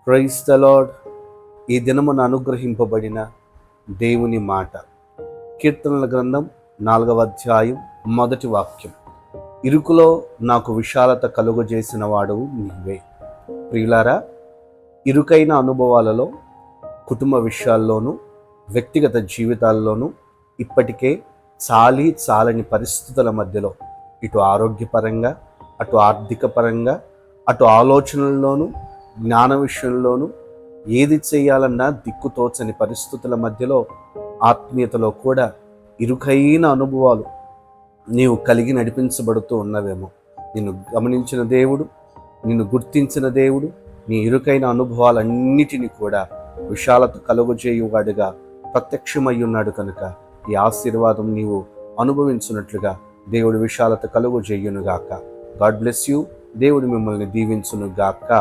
Praise the lord. ఈ దినమున అనుగ్రహింపబడిన దేవుని మాట, కీర్తనల గ్రంథం 4వ అధ్యాయం 1వ వాక్యం. ఇరుకులో నాకు విశాలత కలుగజేసిన వాడు నీవే. ప్రియులారా, ఇరుకైన అనుభవాలలో, కుటుంబ విషయాల్లోనూ, వ్యక్తిగత జీవితాల్లోనూ ఇప్పటికే చాలని పరిస్థితుల మధ్యలో, ఇటు ఆరోగ్యపరంగా, అటు ఆర్థిక పరంగా, అటు ఆలోచనల్లోనూ, జ్ఞాన విషయంలోనూ ఏది చేయాలన్నా దిక్కుతోచని పరిస్థితుల మధ్యలో, ఆత్మీయతలో కూడా ఇరుకైన అనుభవాలు నీవు కలిగి నడిపించబడుతూ ఉన్నవేమో. నిన్ను గమనించిన దేవుడు, నిన్ను గుర్తించిన దేవుడు నీ ఇరుకైన అనుభవాలన్నిటినీ కూడా విశాలత కలుగజేయువాడుగా ప్రత్యక్షమై ఉన్నాడు కనుక ఈ ఆశీర్వాదం నీవు అనుభవించున్నట్లుగా దేవుడు విశాలత కలుగజేయునుగాక. God bless you. దేవుడు మిమ్మల్ని దీవించునుగాక.